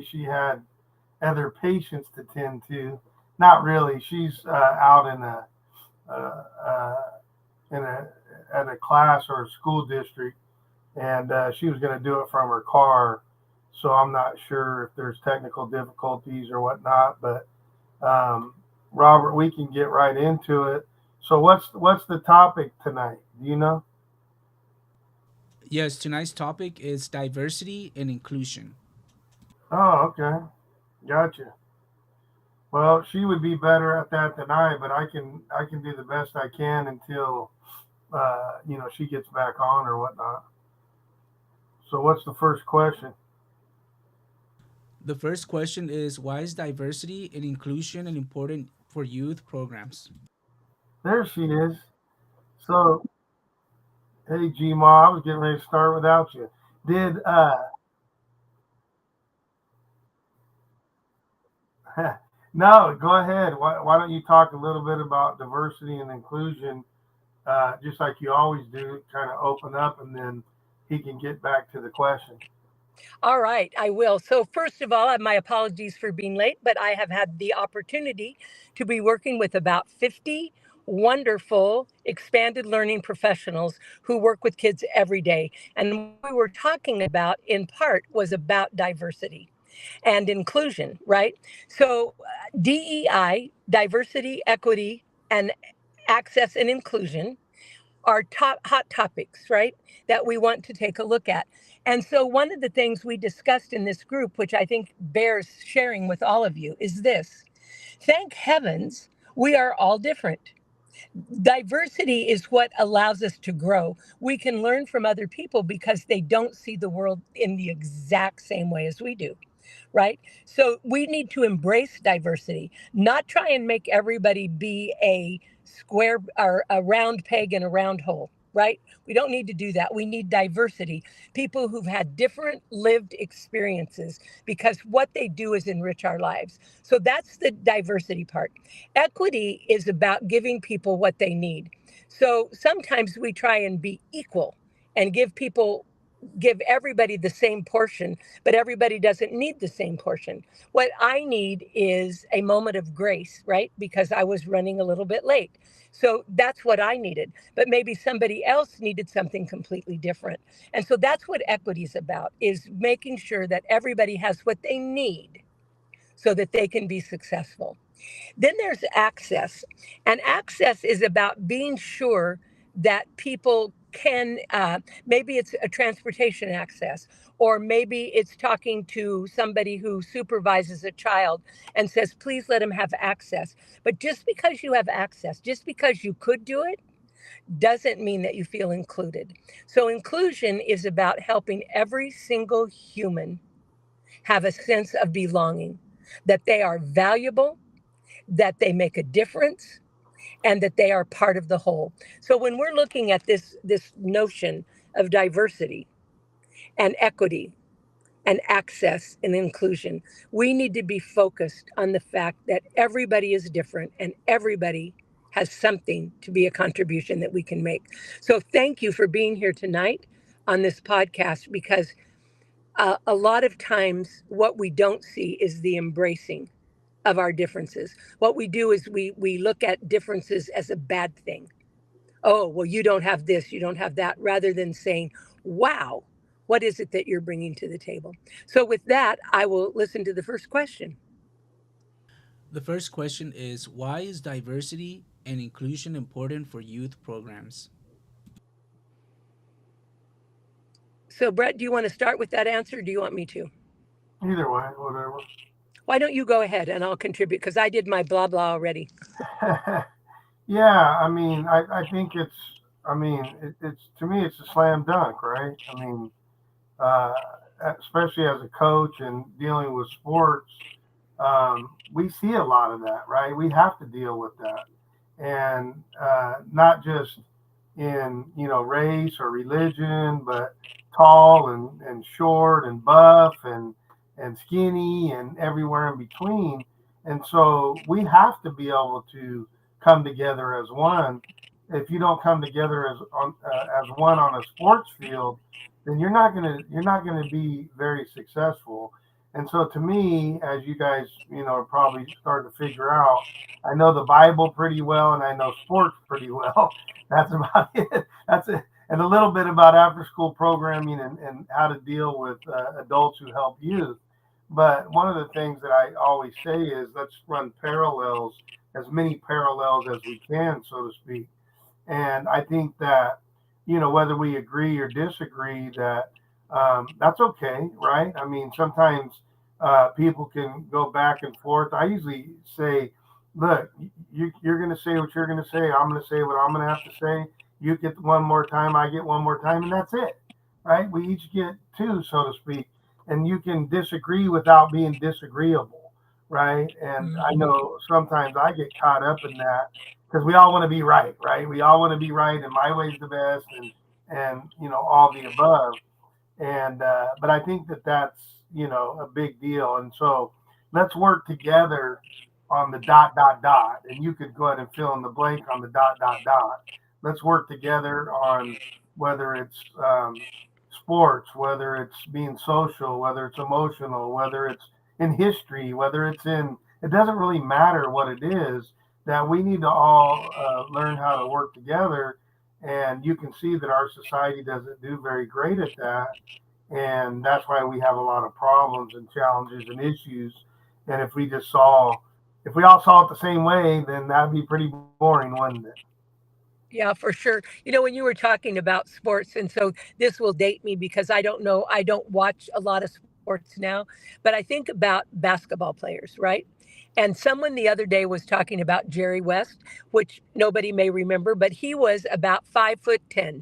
she had other patients to tend to. Not really. She's out uh, uh, in a at a class or a school district, and she was going to do it from her car. So I'm not sure if there's technical difficulties or whatnot. But um, Robert, we can get right into it. So what's the topic tonight? Do you know? Yes, tonight's topic is diversity and inclusion. Oh, okay, gotcha. Well, she would be better at that than I, but I can do the best I can until she gets back on or whatnot. So what's the first question? The first question is, why is diversity and inclusion an important for youth programs? There she is. So hey G Ma, I was getting ready to start without you. Did no, go ahead. Why don't you talk a little bit about diversity and inclusion, just like you always do, kind of open up and then he can get back to the question. All right, I will. So, first of all, my apologies for being late, but I have had the opportunity to be working with about 50 wonderful expanded learning professionals who work with kids every day. And what we were talking about in part was about diversity and inclusion, right? So, DEI, diversity, equity, and access and inclusion are top hot topics, right? That we want to take a look at. And so, one of the things we discussed in this group, which I think bears sharing with all of you, is this: thank heavens we are all different. Diversity is what allows us to grow. We can learn from other people because they don't see the world in the exact same way as we do, right? So we need to embrace diversity, not try and make everybody be a square or a round peg in a round hole. Right? We don't need to do that. We need diversity, people who've had different lived experiences, because what they do is enrich our lives. So that's the diversity part. Equity is about giving people what they need. So sometimes we try and be equal and give everybody the same portion, but everybody doesn't need the same portion. What I need is a moment of grace, right? Because I was running a little bit late. So that's what I needed. But maybe somebody else needed something completely different. And so that's what equity is about, is making sure that everybody has what they need so that they can be successful. Then there's access. And access is about being sure that people can, maybe it's a transportation access, or maybe it's talking to somebody who supervises a child and says, please let them have access. But just because you have access, just because you could do it, doesn't mean that you feel included. So inclusion is about helping every single human have a sense of belonging, that they are valuable, that they make a difference, and that they are part of the whole. So when we're looking at this notion of diversity and equity and access and inclusion, we need to be focused on the fact that everybody is different and everybody has something to be a contribution that we can make. So thank you for being here tonight on this podcast, because a lot of times what we don't see is the embracing of our differences. What we do is we look at differences as a bad thing. Oh, well, you don't have this, you don't have that, rather than saying, wow, what is it that you're bringing to the table? So, with that, I will listen to the first question. The first question is, why is diversity and inclusion important for youth programs? So, Brett, do you want to start with that answer? Or do you want me to? Either way, whatever. Why don't you go ahead and I'll contribute, because I did my blah blah already. Yeah, I mean, I think it's to me, it's a slam dunk, right? I mean, uh, especially as a coach and dealing with sports, we see a lot of that, right? We have to deal with that, and not just in race or religion, but tall and short and buff and skinny and everywhere in between. And so we have to be able to come together as one. If you don't come together as one on a sports field, then you're not gonna be very successful. And so to me, as you guys, are probably starting to figure out, I know the Bible pretty well and I know sports pretty well. That's about it. That's it. And a little bit about after school programming and how to deal with adults who help youth. But one of the things that I always say is let's run parallels, as many parallels as we can, so to speak. And I think that, whether we agree or disagree, that that's okay, right? I mean, sometimes people can go back and forth. I usually say, look, you're going to say what you're going to say. I'm going to say what I'm going to have to say. You get one more time, I get one more time, and that's it, right? We each get two, so to speak. And you can disagree without being disagreeable, right? And I Mhm. know sometimes I get caught up in that because we all want to be right? We all want to be right, and my way's the best, and all the above. And but I think that that's a big deal. And so let's work together on the dot dot dot. And you could go ahead and fill in the blank on the dot dot dot. Let's work together on whether it's sports, whether it's being social, whether it's emotional, whether it's in history, whether it's in, it doesn't really matter what it is, that we need to all learn how to work together. And you can see that our society doesn't do very great at that. And that's why we have a lot of problems and challenges and issues. And if we all saw it the same way, then that'd be pretty boring, wouldn't it? Yeah, for sure. When you were talking about sports, and so this will date me because I don't know, I don't watch a lot of sports now, but I think about basketball players, right? And someone the other day was talking about Jerry West, which nobody may remember, but he was about 5'10",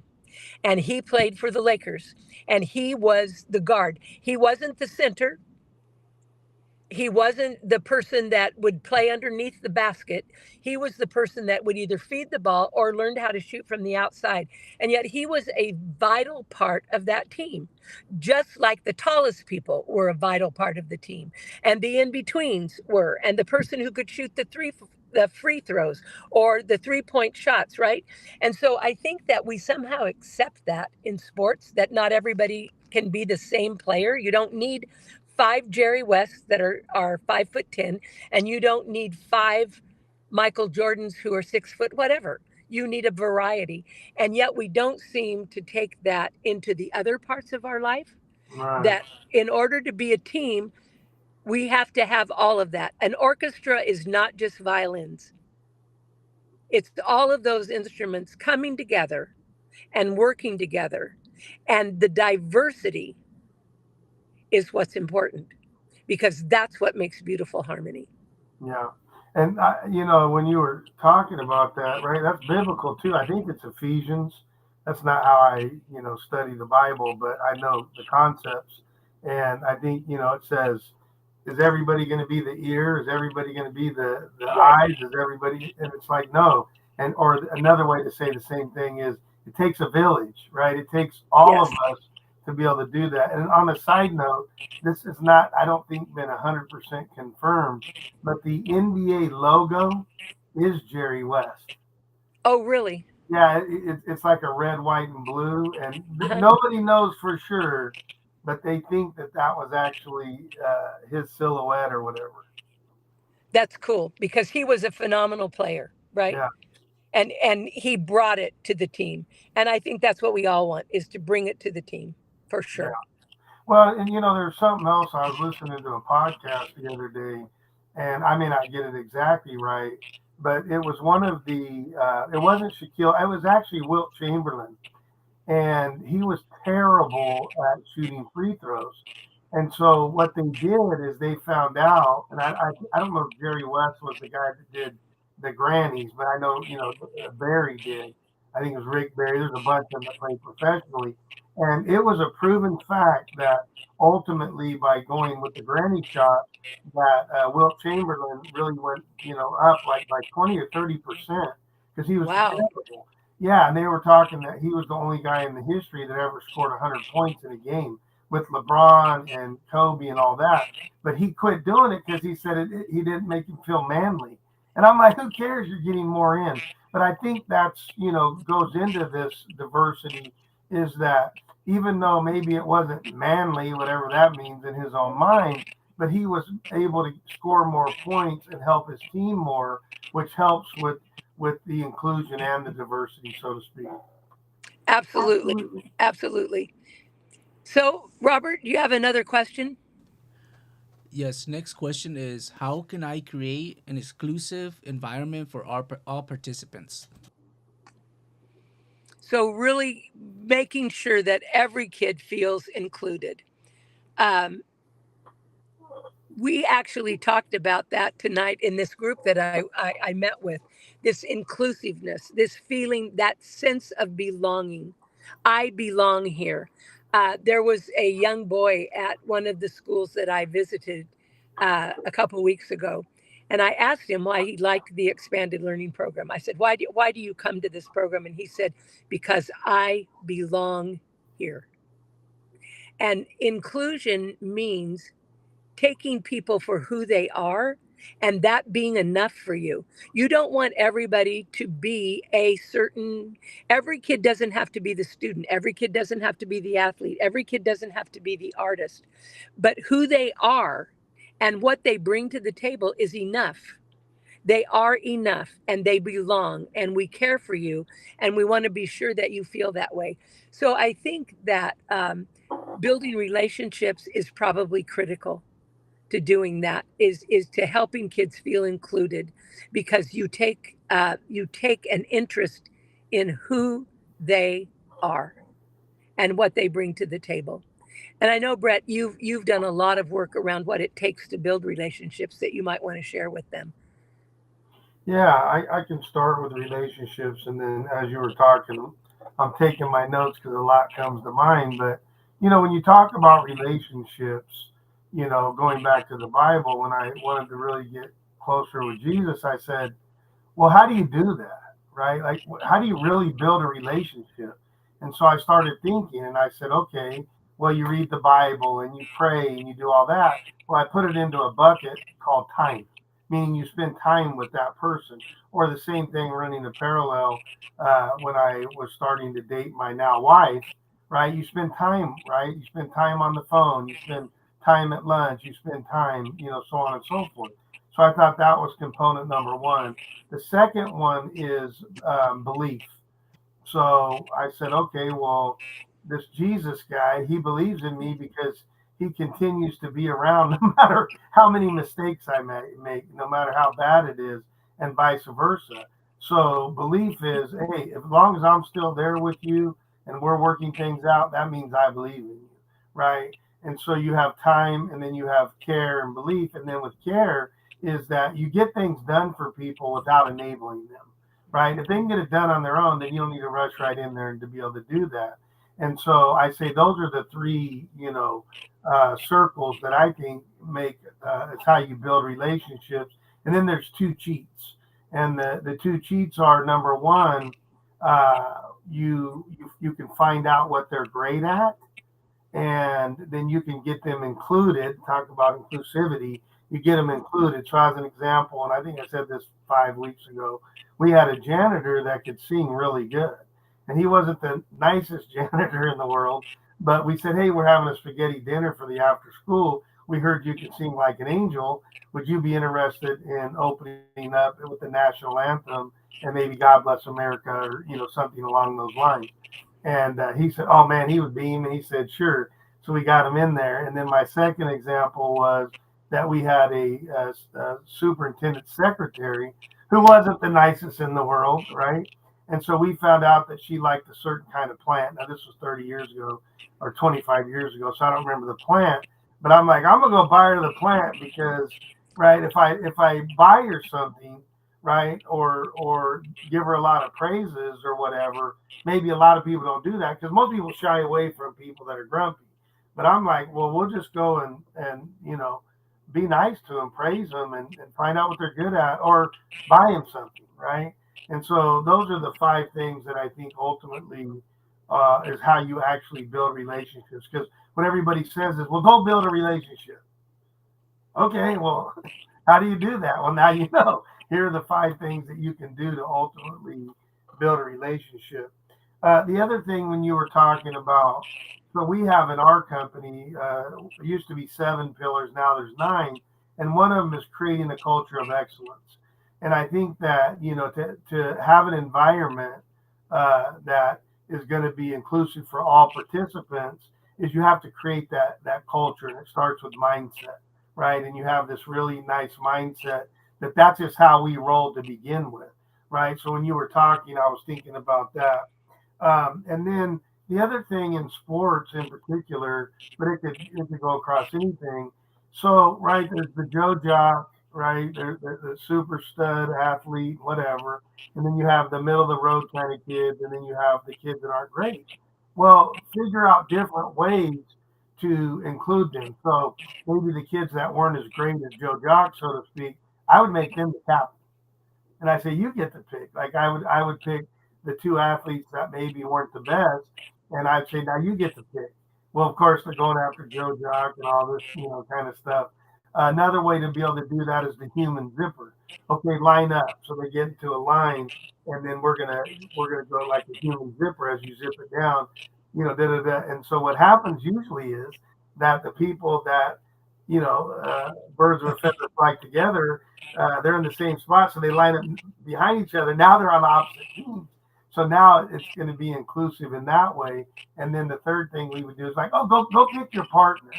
and he played for the Lakers, and he was the guard. He wasn't the center, he wasn't the person that would play underneath the basket. He was the person that would either feed the ball or learned how to shoot from the outside. And yet he was a vital part of that team, just like the tallest people were a vital part of the team, and the in betweens were, and the person who could shoot the free throws or the 3-point shots, right? And so I think that we somehow accept that in sports, that not everybody can be the same player. You don't need five Jerry Wests that are 5'10", and you don't need five Michael Jordans who are 6 foot whatever. You need a variety. And yet we don't seem to take that into the other parts of our life. Right. That in order to be a team, we have to have all of that. An orchestra is not just violins. It's all of those instruments coming together and working together. And the diversity is what's important, because that's what makes beautiful harmony. Yeah. And when you were talking about that, right? That's biblical too. I think it's Ephesians. That's not how I, study the Bible, but I know the concepts. And I think, it says, is everybody going to be the ear? Is everybody going to be the Right. eyes? Is everybody? And it's like, no. And, or another way to say the same thing is it takes a village, right? It takes all of Yes. us to be able to do that. And on a side note, this is not, I don't think, been 100% confirmed, but the NBA logo is Jerry West. Oh, really? Yeah, it's like a red, white, and blue, and Uh-huh. nobody knows for sure, but they think that that was actually his silhouette or whatever. That's cool because he was a phenomenal player, right? Yeah, And he brought it to the team. And I think that's what we all want, is to bring it to the team, for yeah. sure. Well, and there's something else. I was listening to a podcast the other day, and I may not get it exactly right, but it was one of the. It wasn't Shaquille. It was actually Wilt Chamberlain, and he was terrible at shooting free throws. And so what they did is they found out, and I don't know if Jerry West was the guy that did the grannies, but I know Barry did. I think it was Rick Barry. There's a bunch of them that played professionally, and it was a proven fact that ultimately by going with the granny shot, that Wilt Chamberlain really went up like by 20 or 30% because he was Wow. terrible. Yeah, and they were talking that he was the only guy in the history that ever scored 100 points in a game with LeBron and Kobe and all that. But he quit doing it because he said he didn't make him feel manly. And I'm like, who cares? You're getting more in. But I think that's, goes into this diversity, is that even though maybe it wasn't manly, whatever that means in his own mind, but he was able to score more points and help his team more, which helps with the inclusion and the diversity, so to speak. Absolutely. Absolutely. So, Robert, do you have another question? Yes, next question is how can I create an exclusive environment for all participants? So, really making sure that every kid feels included. Um, we actually talked about that tonight in this group that I met with, this inclusiveness, this feeling, that sense of belonging. I belong here. There was a young boy at one of the schools that I visited a couple weeks ago, and I asked him why he liked the expanded learning program. I said, why do you come to this program? And he said, because I belong here. And inclusion means taking people for who they are and that being enough for you. You don't want everybody to be a certain, every kid doesn't have to be the student, every kid doesn't have to be the athlete, every kid doesn't have to be the artist, but who they are and what they bring to the table is enough. They are enough and they belong, and we care for you, and we want to be sure that you feel that way. So I think that building relationships is probably critical to doing that, is to helping kids feel included, because you take an interest in who they are and what they bring to the table. And I know, Brett, you've done a lot of work around what it takes to build relationships that you might want to share with them. Yeah, I can start with relationships, and then as you were talking, I'm taking my notes because a lot comes to mind. But when you talk about relationships, going back to the Bible, when I wanted to really get closer with Jesus, I said, well, how do you do that? Right? Like, how do you really build a relationship? And so I started thinking, and I said, okay, well, you read the Bible and you pray and you do all that. Well, I put it into a bucket called time, meaning you spend time with that person. Or the same thing running the parallel when I was starting to date my now wife, right? You spend time, right? You spend time on the phone, you spend time at lunch, you spend time, so on and so forth. So I thought that was component number one. The second one is belief. So I said, okay, well, this Jesus guy, he believes in me because he continues to be around no matter how many mistakes I make, no matter how bad it is, and vice versa. So belief is, hey, as long as I'm still there with you and we're working things out, that means I believe in you, right? And so you have time, and then you have care and belief, and then with care is that you get things done for people without enabling them, right? If they can get it done on their own, then you don't need to rush right in there and to be able to do that. And so I say those are the three, circles that I think make it's how you build relationships. And then there's two cheats, and the two cheats are number one, you can find out what they're great at, and then you can get them included. Talk about inclusivity. You get them included. So, as an example, and I think I said this 5 weeks ago, we had a janitor that could sing really good, and he wasn't the nicest janitor in the world. But we said, hey, we're having a spaghetti dinner for the after school. We heard you could sing like an angel. Would you be interested in opening up with the national anthem and maybe God Bless America, or something along those lines? And he said, oh man, he would beam. And he said, sure. So we got him in there. And then my second example was that we had a superintendent secretary who wasn't the nicest in the world, right? And so we found out that she liked a certain kind of plant. Now, this was 30 years ago or 25 years ago, so I don't remember the plant. But I'm like, I'm gonna go buy her the plant because, right, if I buy her something, right, or give her a lot of praises or whatever, maybe a lot of people don't do that because most people shy away from people that are grumpy. But I'm like, well, we'll just go and be nice to them, praise them, and find out what they're good at, or buy them something, right? And so those are the five things that I think ultimately is how you actually build relationships. Because what everybody says is, well, go build a relationship. Okay, well, how do you do that? Well, now you know. Here are the five things that you can do to ultimately build a relationship. The other thing when you were talking about, so we have in our company, it used to be 7 pillars, now there's 9, and one of them is creating a culture of excellence. And I think that, to have an environment that is going to be inclusive for all participants is you have to create that culture, and it starts with mindset, right? And you have this really nice mindset that's just how we roll to begin with, right? So when you were talking, I was thinking about that. And then the other thing in sports in particular, but it could go across anything. So right, there's the Joe Jock, right? There's the super stud athlete, whatever, and then you have the middle of the road kind of kids, and then you have the kids that aren't great. Well, figure out different ways to include them. So maybe the kids that weren't as great as Joe Jock, so to speak, I would make them the captain, and I say you get to pick. Like I would pick the two athletes that maybe weren't the best, and I'd say now you get to pick. Well, of course they're going after Joe Jock and all this, kind of stuff. Another way to be able to do that is the human zipper. Okay, line up. So they get into a line, and then we're gonna go like a human zipper as you zip it down, da da da. And so what happens usually is that the people that birds of a feather fly together, they're in the same spot, so they line up behind each other. Now they're on opposite teams. So now it's going to be inclusive in that way. And then the third thing we would do is like, oh, go pick your partner,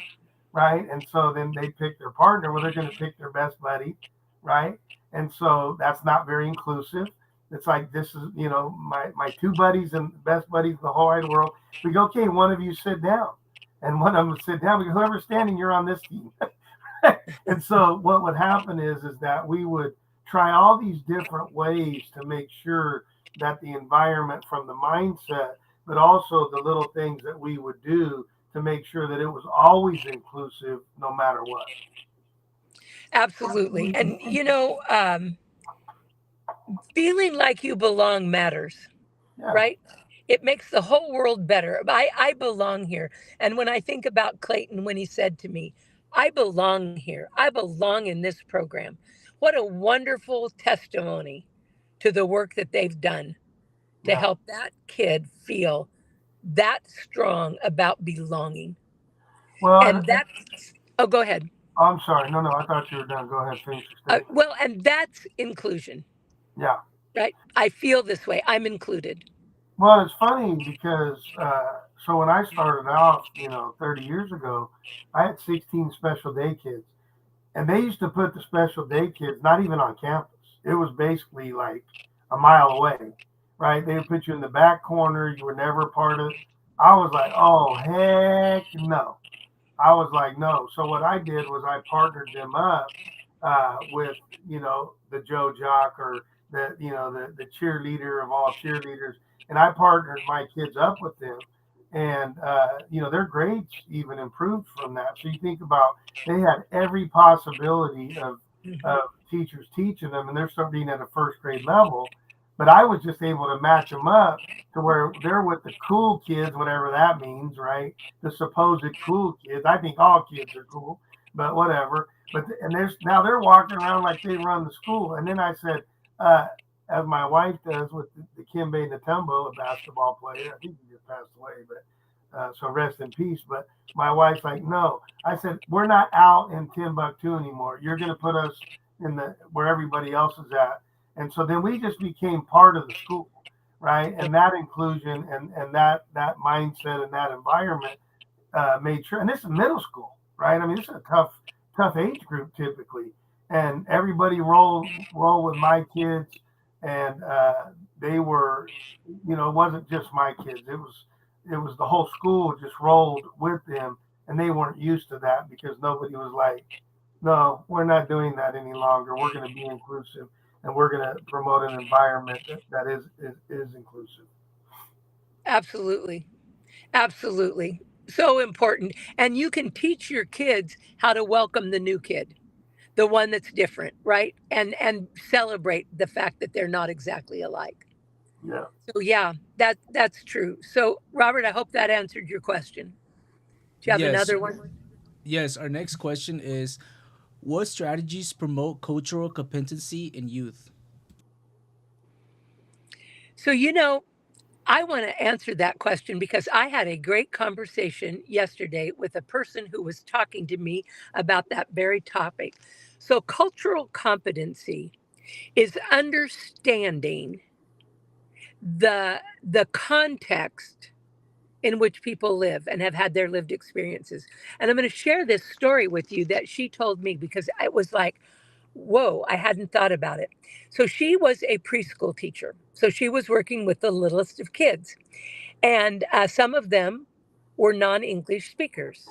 right? And so then they pick their partner. Well, they're going to pick their best buddy, right? And so that's not very inclusive. It's like this is my two buddies and best buddies in the whole wide world. We go, okay, one of you sit down, and one of them would sit down. We go, whoever's standing, you're on this team. And so what would happen is that we would try all these different ways to make sure that the environment from the mindset, but also the little things that we would do to make sure that it was always inclusive no matter what. Absolutely. And, feeling like you belong matters, Yeah, right? It makes the whole world better. I belong here. And when I think about Clayton, when he said to me, I belong here, I belong in this program, what a wonderful testimony to the work that they've done to yeah. help that kid feel that strong about belonging. Well, And that's, oh, go ahead. I'm sorry. No, no, I thought you were done. Go ahead, finish your statement. Well, and that's inclusion, Yeah. right? I feel this way. I'm included. Well, it's funny because so when I started out, 30 years ago, I had 16 special day kids, and they used to put the special day kids not even on campus. It was basically like a mile away, right? They would put you in the back corner. You were never a part of it. I was like, oh heck no. I was like, no. So what I did was I partnered them up with, the Joe Jock or the cheerleader of all cheerleaders, and I partnered my kids up with them, and their grades even improved from that. So you think about they had every possibility of Mhm. teachers teaching them, and they're still being at a first grade level. But I was just able to match them up to where they're with the cool kids, whatever that means, right? The supposed cool kids. I think all kids are cool, but whatever. And there's now they're walking around like they run the school. And then I said, uh, as my wife does with the Kimbe Natumbo, a basketball player. I think he just passed away, but so rest in peace. But my wife's like, no. I said, we're not out in Timbuktu anymore. You're going to put us in the where everybody else is at. And so then we just became part of the school, right? And that inclusion and that mindset and that environment made sure. And this is middle school, right? I mean, this is a tough age group typically, and everybody roll with my kids, and they were, it wasn't just my kids. It was the whole school just rolled with them, and they weren't used to that because nobody was like, no, we're not doing that any longer. We're going to be inclusive, and we're going to promote an environment that is inclusive. Absolutely. Absolutely. So important. And you can teach your kids how to welcome the new kid, the one that's different, right? And celebrate the fact that they're not exactly alike. Yeah. So yeah, that's true. So Robert, I hope that answered your question. Do you have Yes, another one? yes. Our next question is, what strategies promote cultural competency in youth? So I want to answer that question because I had a great conversation yesterday with a person who was talking to me about that very topic. So, cultural competency is understanding the context in which people live and have had their lived experiences. And I'm going to share this story with you that she told me because it was like, whoa, I hadn't thought about it. So she was a preschool teacher. So she was working with the littlest of kids. And some of them were non English speakers.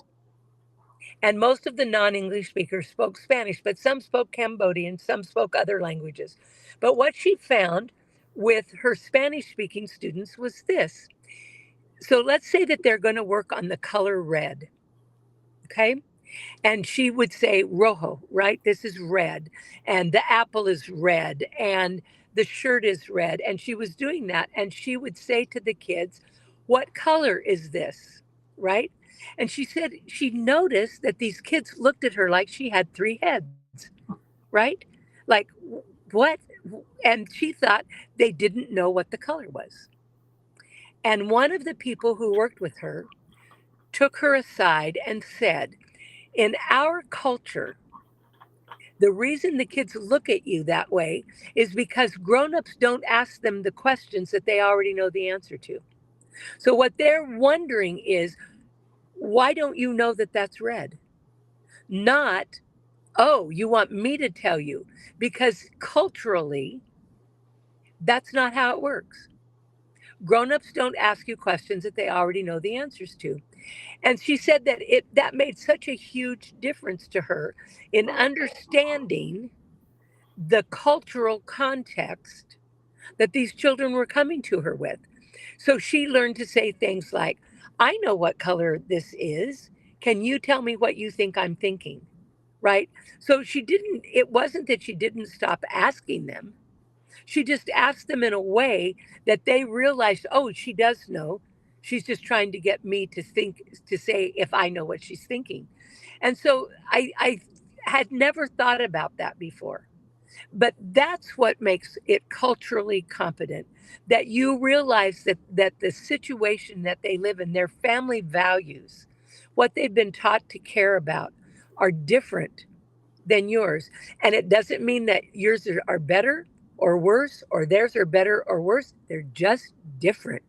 And most of the non English speakers spoke Spanish, but some spoke Cambodian, some spoke other languages. But what she found with her Spanish speaking students was this. So let's say that they're going to work on the color red. Okay. And she would say rojo, right? This is red. And the apple is red. And the shirt is red. And she was doing that. And she would say to the kids, what color is this? Right. And she said she noticed that these kids looked at her like she had three heads, right? Like, what? And she thought they didn't know what the color was. And one of the people who worked with her took her aside and said, in our culture, the reason the kids look at you that way is because grown-ups don't ask them the questions that they already know the answer to. So what they're wondering is, why don't you know that that's red? Not, oh, you want me to tell you? Because culturally, that's not how it works. Grown-ups don't ask you questions that they already know the answers to. And she said that that made such a huge difference to her in understanding the cultural context that these children were coming to her with. So she learned to say things like, I know what color this is. Can you tell me what you think I'm thinking? Right? So it wasn't that she didn't stop asking them. She just asked them in a way that they realized, oh, she does know. She's just trying to get me to think, to say if I know what she's thinking. And so I had never thought about that before. But that's what makes it culturally competent, that you realize that the situation that they live in, their family values, what they've been taught to care about, are different than yours. And it doesn't mean that yours are better or worse, or theirs are better or worse. They're just different.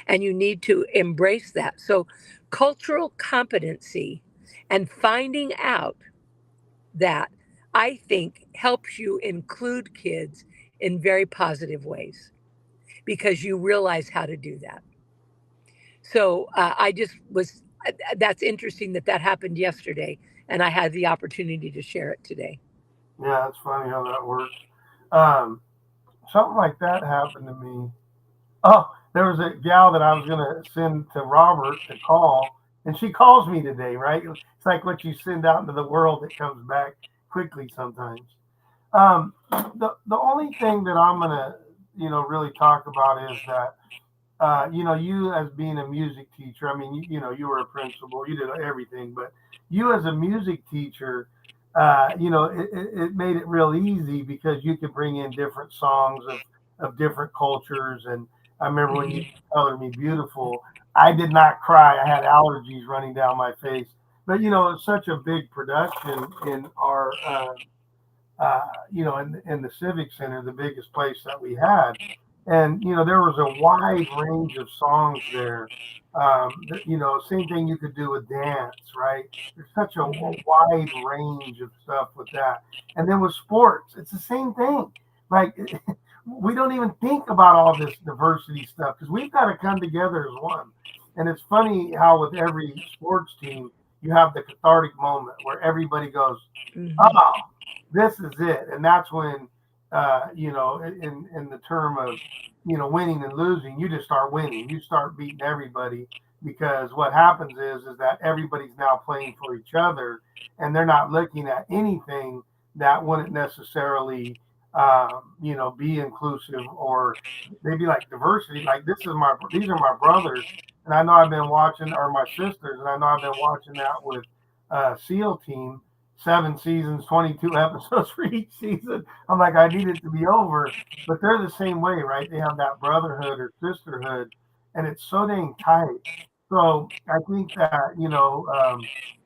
And you need to embrace that. So, cultural competency and finding out that, I think, helps you include kids in very positive ways because you realize how to do that. So I just was, that's interesting that that happened yesterday, and I had the opportunity to share it today. Yeah, it's funny how that works. Um, Something like that happened to me. Oh, there was a gal that I was gonna send to Robert to call, and she calls me today. Right? It's like what you send out into the world that comes back quickly sometimes. The only thing that I'm gonna really talk about is that you as being a music teacher. I mean, you were a principal, you did everything, but you as a music teacher, it made it real easy because you could bring in different songs of different cultures. And I remember when you colored me beautiful, I did not cry. I had allergies running down my face. But it's such a big production in our, in the Civic Center, the biggest place that we had. And there was a wide range of songs there. Same thing you could do with dance, right? There's such a wide range of stuff with that. And then with sports, it's the same thing. Like we don't even think about all this diversity stuff because we've got to come together as one. And it's funny how with every sports team, you have the cathartic moment where everybody goes, oh, this is it. And that's when, in the term of, winning and losing, you just start winning. You start beating everybody because what happens is that everybody's now playing for each other and they're not looking at anything that wouldn't necessarily, be inclusive, or maybe like diversity. Like these are my brothers, and I know I've been watching, or my sisters, and I know I've been watching that with SEAL Team. 7 seasons, 22 episodes for each season. I'm like, I need it to be over. But they're the same way, right? They have that brotherhood or sisterhood and it's so dang tight. So I think that,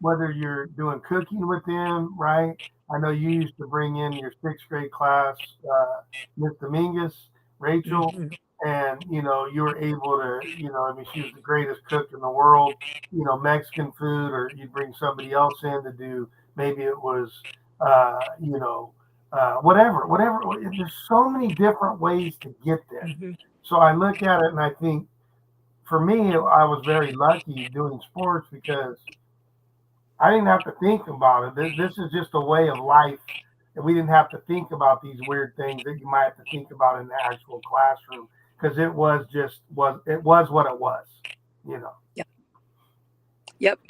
whether you're doing cooking with them, right? I know you used to bring in your sixth grade class, Miss Dominguez, Rachel, Mhm. and, you were able to, I mean, she was the greatest cook in the world, Mexican food, or you'd bring somebody else in to do, maybe it was, whatever. There's so many different ways to get there. Mhm. So I look at it and I think, for me, I was very lucky doing sports because I didn't have to think about it. This is just a way of life, and we didn't have to think about these weird things that you might have to think about in the actual classroom because it was what it was, you know. Yep. Yep.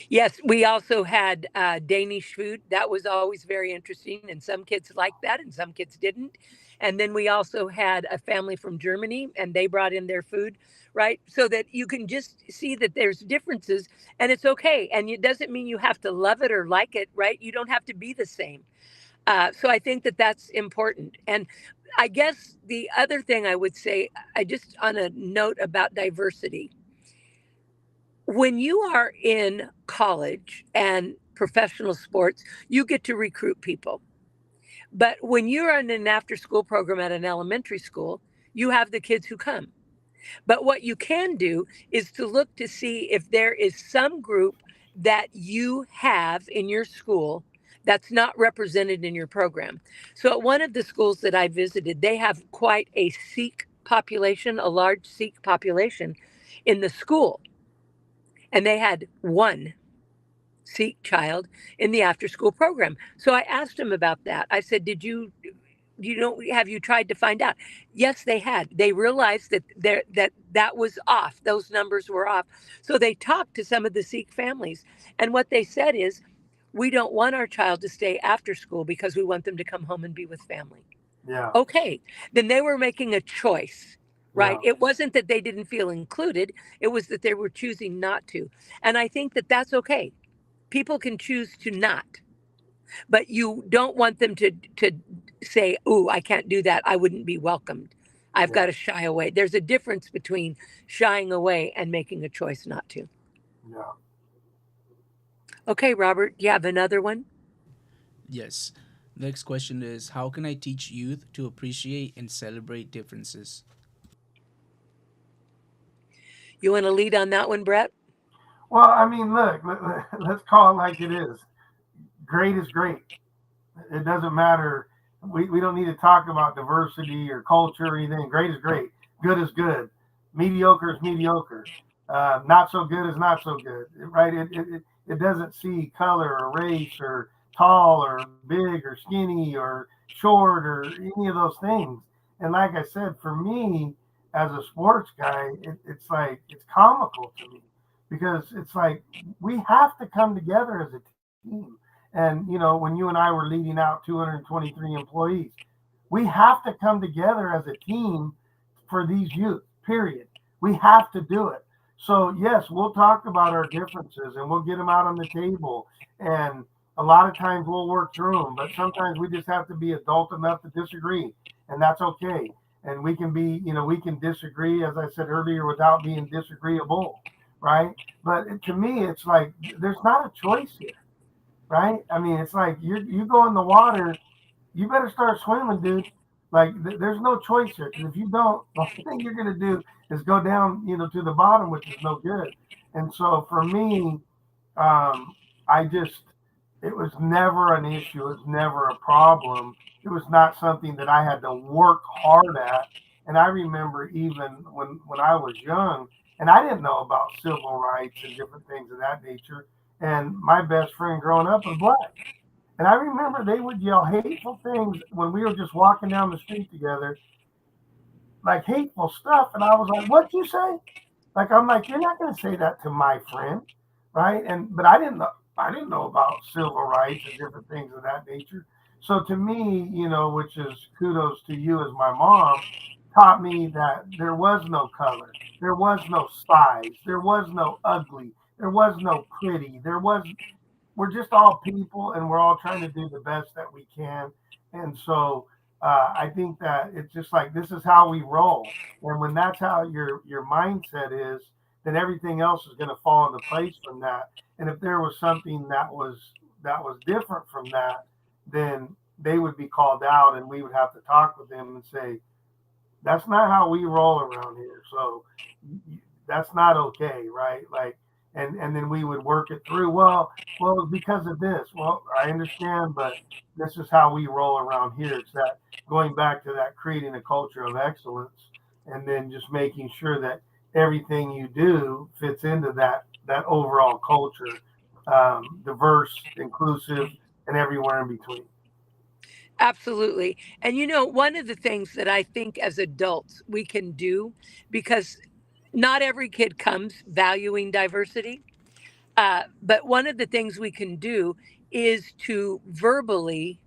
Yes, we also had Danish food. That was always very interesting, and some kids liked that, and some kids didn't. And then we also had a family from Germany, and they brought in their food, right? So that you can just see that there's differences, and it's okay. And it doesn't mean you have to love it or like it, right? You don't have to be the same. So I think that that's important. And I guess the other thing I would say, I just on a note about diversity, when you are in college and professional sports, you get to recruit people. But when you're in an after school program at an elementary school, you have the kids who come. But what you can do is to look to see if there is some group that you have in your school that's not represented in your program. So at one of the schools that I visited, they have quite a Sikh population, a large Sikh population in the school. And they had one Sikh child in the after school program. So I asked him about that. I said, have you tried to find out? Yes, they had. They realized that was off. Those numbers were off. So they talked to some of the Sikh families. And what they said is, we don't want our child to stay after school because we want them to come home and be with family. Yeah, Okay, then they were making a choice, right? yeah, It wasn't that they didn't feel included, it was that they were choosing not to. And I think that that's okay. People can choose to not, but you don't want them to say, "Ooh, I can't do that. I wouldn't be welcomed. I've got yeah, to shy away." There's a difference between shying away and making a choice not to. yeah. Okay, Robert, you have another one? Yes. Next question is, how can I teach youth to appreciate and celebrate differences? You want to lead on that one, Brett? Well, I mean, look, let's call it like it is. Great is great. It doesn't matter. We don't need to talk about diversity or culture or anything. Great is great. Good is good. Mediocre is mediocre. Not so good is not so good. Right? It doesn't see color or race or tall or big or skinny or short or any of those things. And like I said, for me as a sports guy, it's like it's comical to me because it's like we have to come together as a team. And when you and I were leading out 223 employees, we have to come together as a team for these youth. Period. We have to do it. So yes, we'll talk about our differences and we'll get them out on the table. And a lot of times we'll work through them, but sometimes we just have to be adult enough to disagree, and that's okay. And we can be, we can disagree, as I said earlier, without being disagreeable, right? But to me, it's like there's not a choice here, right? I mean, it's like you go in the water, you better start swimming, dude. Like there's no choice here because if you don't, the only thing you're gonna do is go down, to the bottom, which is no good. And so for me, I just it was never an issue. It was never a problem. It was not something that I had to work hard at. And I remember even when I was young, and I didn't know about civil rights and different things of that nature. And my best friend growing up was black. And I remember they would yell hateful things when we were just walking down the street together, like hateful stuff. And I was like, "What'd you say?" Like I'm like, "You're not going to say that to my friend, right?" And but I didn't know about civil rights and different things of that nature. So to me, which is kudos to you as my mom, taught me that there was no color, there was no size, there was no ugly, there was no pretty, we're just all people and we're all trying to do the best that we can. And so I think that it's just like this is how we roll, and when that's how your mindset is, then everything else is going to fall into place from that. And if there was something that was different from that, then they would be called out, and we would have to talk with them and say, that's not how we roll around here. So that's not okay, right? Like, and then we would work it through. Well, it's because of this. Well, I understand, but this is how we roll around here. It's that going back to that creating a culture of excellence, and then just making sure that everything you do fits into that overall culture, diverse, inclusive, and everywhere in between. Absolutely. And one of the things that I think as adults we can do, because not every kid comes valuing diversity, but one of the things we can do is to verbally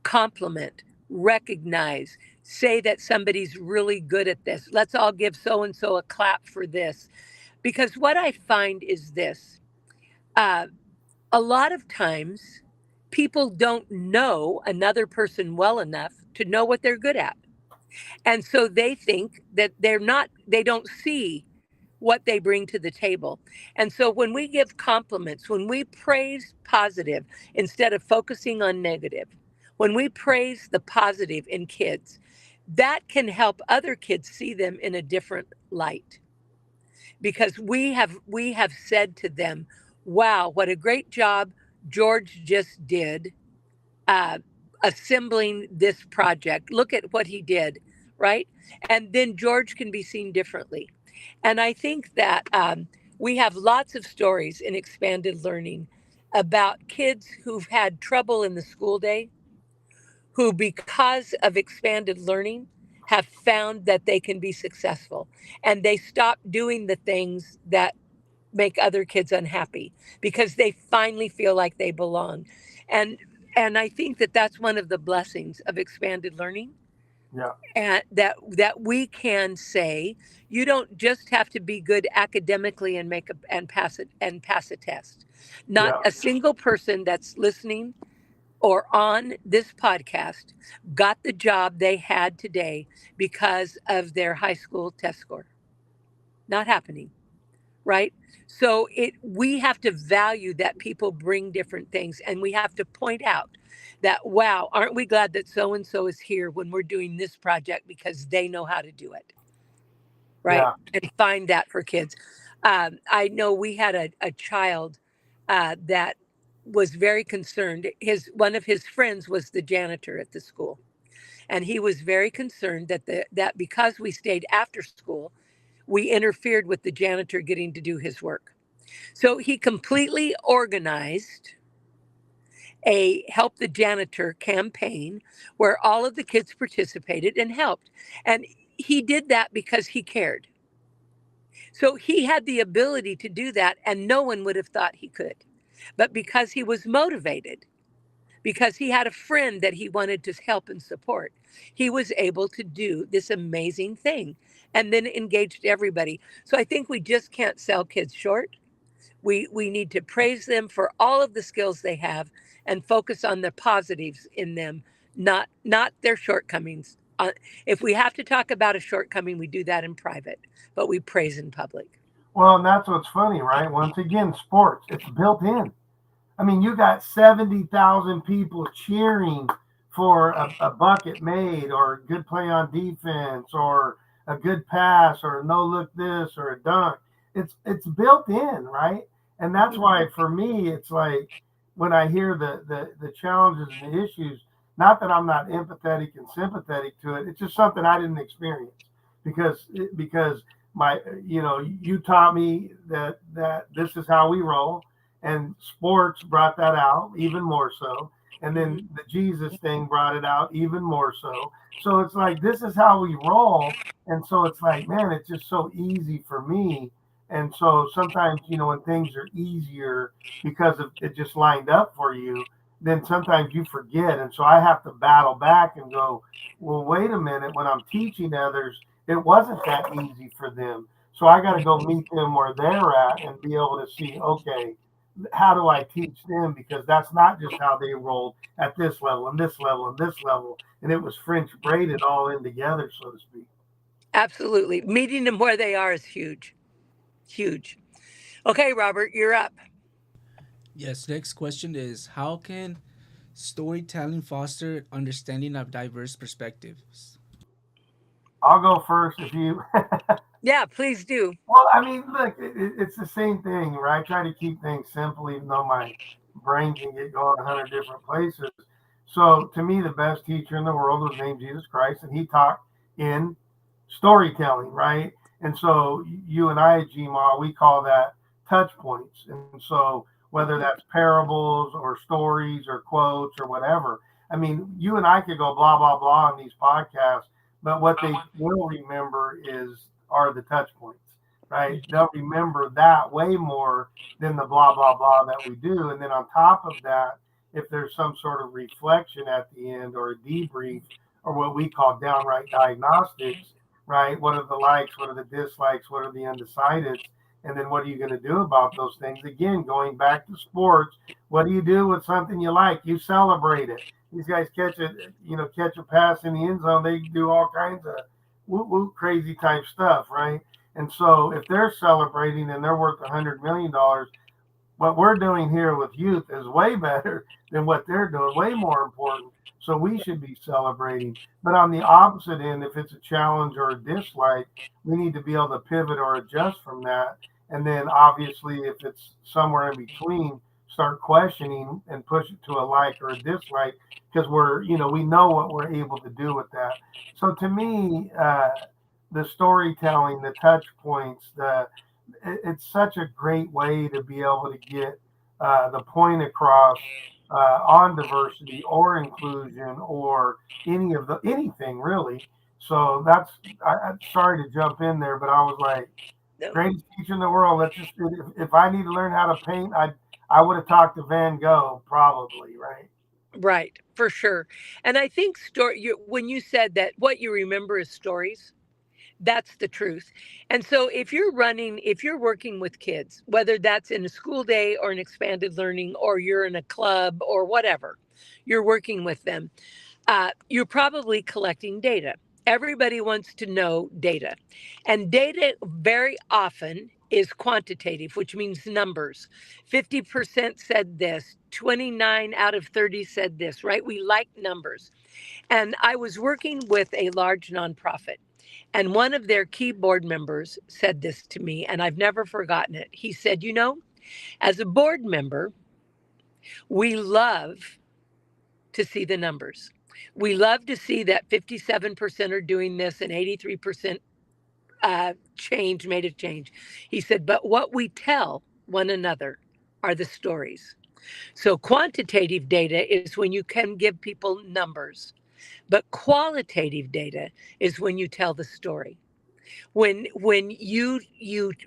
compliment, recognize, say that somebody's really good at this. Let's all give so and so a clap for this. Because what I find is this, uh, a lot of times people don't know another person well enough to know what they're good at. And so they think that they don't see what they bring to the table. And so when we give compliments, when we praise positive instead of focusing on negative, when we praise the positive in kids, that can help other kids see them in a different light, because we have said to them, wow, what a great job George just did, uh, assembling this project. Look at what he did, right? And then George can be seen differently. And I think that we have lots of stories in expanded learning about kids who've had trouble in the school day, who, because of expanded learning, have found that they can be successful, and they stop doing the things that make other kids unhappy because they finally feel like they belong. And and I think that that's one of the blessings of expanded learning, Yeah, and that we can say you don't just have to be good academically and make a and pass a test. Not yeah. a single person that's listening or on this podcast got the job they had today because of their high school test score. Not happening, right? So it we have to value that people bring different things, and we have to point out that, wow, aren't we glad that so and so is here when we're doing this project because they know how to do it, right? Yeah. And find that for kids. I know we had a child that was very concerned. His One of his friends was the janitor at the school, and he was very concerned that because we stayed after school, we interfered with the janitor getting to do his work. So he completely organized a Help the Janitor campaign where all of the kids participated and helped. And he did that because he cared. So he had the ability to do that, and no one would have thought he could. But because he was motivated, because he had a friend that he wanted to help and support, he was able to do this amazing thing and then engaged everybody. So I think we just can't sell kids short. We need to praise them for all of the skills they have and focus on the positives in them, not their shortcomings. If we have to talk about a shortcoming, we do that in private, but we praise in public. Well, and that's what's funny, right? Once again, sports, it's built in. I mean, you got 70,000 people cheering for a bucket made or a good play on defense or a good pass or a no look this or a dunk. It's built in, right? And that's why for me, it's like when I hear the challenges and the issues, not that I'm not empathetic and sympathetic to it, it's just something I didn't experience because my you taught me that this is how we roll, and sports brought that out even more so, and then the Jesus thing brought it out even more so. So it's like this is how we roll, and so it's like, man, it's just so easy for me. And so sometimes, when things are easier because of it just lined up for you, then sometimes you forget. And so I have to battle back and go, well, wait a minute, when I'm teaching others, it wasn't that easy for them. So I got to go meet them where they're at and be able to see, okay, how do I teach them? Because that's not just how they rolled at this level and this level and this level. And it was French braided all in together, so to speak. Absolutely. Meeting them where they are is huge. Huge. Okay, Robert, you're up. Yes, next question is how can storytelling foster understanding of diverse perspectives? I'll go first if you. Yeah, please do. Well, I mean, look, it's the same thing, right? I try to keep things simple, even though my brain can get going 100 different places. So, to me, the best teacher in the world was named Jesus Christ, and he taught in storytelling, right? And so, you and I, Gma, we call that touch points. And so, whether that's parables or stories or quotes or whatever, I mean, you and I could go blah, blah, blah on these podcasts, but what they will remember are the touch points, right? They'll remember that way more than the blah blah blah that we do. And then on top of that, if there's some sort of reflection at the end or a debrief or what we call downright diagnostics, right? What are the likes? What are the dislikes? What are the undecideds? And then what are you going to do about those things? Again, going back to sports, what do you do with something you like? You celebrate it. These guys catch a pass in the end zone. They do all kinds of woo woo crazy type stuff, right? And so if they're celebrating and they're worth $100 million, what we're doing here with youth is way better than what they're doing, way more important. So we should be celebrating. But on the opposite end, if it's a challenge or a dislike, we need to be able to pivot or adjust from that. And then obviously, if it's somewhere in between, start questioning and push it to a like or a dislike because we know what we're able to do with that. So to me, the storytelling, the touch points, it's such a great way to be able to get the point across on diversity or inclusion or anything really. So I'm sorry to jump in there, but I was like, No. greatest teacher in the world. If I need to learn how to paint, I would have talked to Van Gogh probably, right? Right, for sure. And I think when you said that what you remember is stories, that's the truth. And so if you're working with kids, whether that's in a school day or an expanded learning, or you're in a club or whatever, you're working with them, you're probably collecting data. Everybody wants to know data. And data very often is quantitative, which means numbers. 50% said this, 29 out of 30 said this, right? We like numbers. And I was working with a large nonprofit, and one of their key board members said this to me, and I've never forgotten it. He said, as a board member, we love to see the numbers. We love to see that 57% are doing this and 83% made a change. He said, but what we tell one another are the stories. So quantitative data is when you can give people numbers, but qualitative data is when you tell the story. When you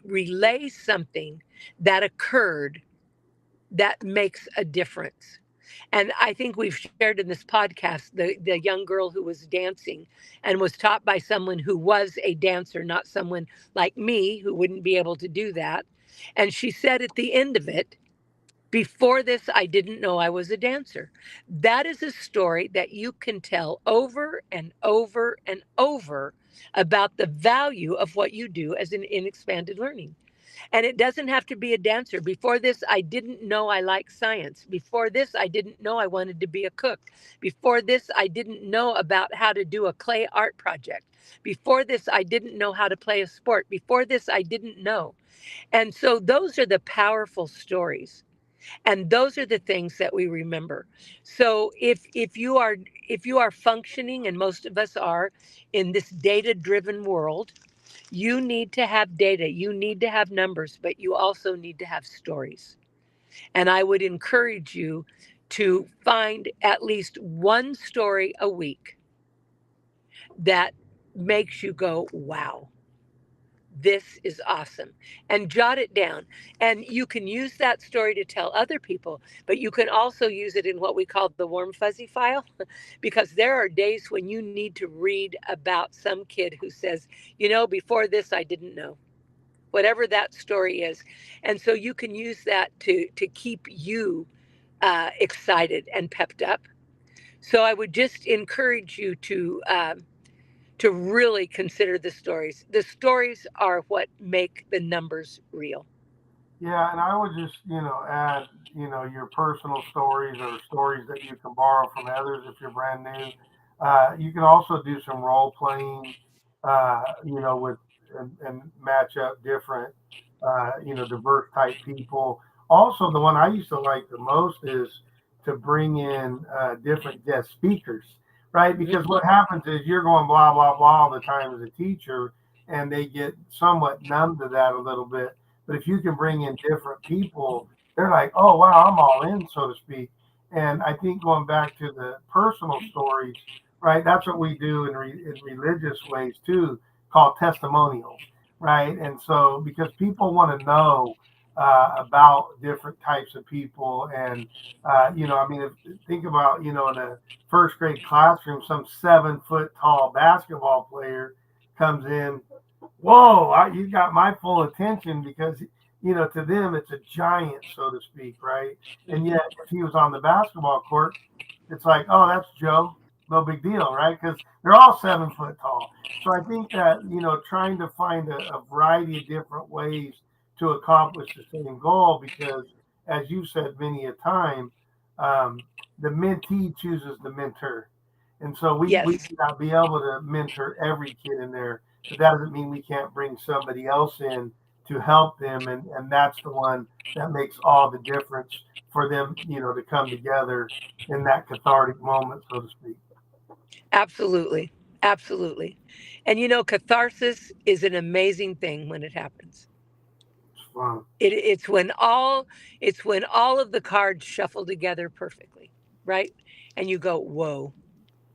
relay something that occurred that makes a difference. And I think we've shared in this podcast the young girl who was dancing and was taught by someone who was a dancer, not someone like me who wouldn't be able to do that. And she said at the end of it, before this, I didn't know I was a dancer. That is a story that you can tell over and over and over about the value of what you do as in expanded learning. And it doesn't have to be a dancer. Before this, I didn't know I liked science. Before this, I didn't know I wanted to be a cook. Before this, I didn't know about how to do a clay art project. Before this, I didn't know how to play a sport. Before this, I didn't know. And so those are the powerful stories. And those are the things that we remember. So if you are functioning, and most of us are, in this data driven world, you need to have data, you need to have numbers, but you also need to have stories. And I would encourage you to find at least one story a week that makes you go, wow, this is awesome, and jot it down. And you can use that story to tell other people, but you can also use it in what we call the warm fuzzy file, because there are days when you need to read about some kid who says, before this, I didn't know. whatever that story is. And so you can use that to keep you excited and pepped up. So I would just encourage you to really consider the stories. The stories are what make the numbers real. Yeah, and I would just, add, your personal stories or stories that you can borrow from others if you're brand new. You can also do some role playing, with and match up different, diverse type people. Also, the one I used to like the most is to bring in different guest speakers, right? Because what happens is you're going blah blah blah all the time as a teacher, and they get somewhat numb to that a little bit. But if you can bring in different people, they're like, oh, wow, I'm all in, so to speak. And I think going back to the personal stories, right, that's what we do in religious ways too, called testimonials, right? And so because people want to know about different types of people. And, I mean, think about, in a first grade classroom, some 7 foot tall basketball player comes in. Whoa, you got my full attention because, to them, it's a giant, so to speak, right? And yet, if he was on the basketball court, it's like, oh, that's Joe. No big deal, right? Because they're all 7 foot tall. So I think that, trying to find a variety of different ways to accomplish the same goal, because as you said many a time, um, the mentee chooses the mentor. And so we Yes, may not be able to mentor every kid in there, but that doesn't mean we can't bring somebody else in to help them. And that's the one that makes all the difference for them, to come together in that cathartic moment, so to speak. absolutely. Absolutely. And catharsis is an amazing thing when it happens. It's fun. It's when all of the cards shuffle together perfectly, right? And you go, whoa.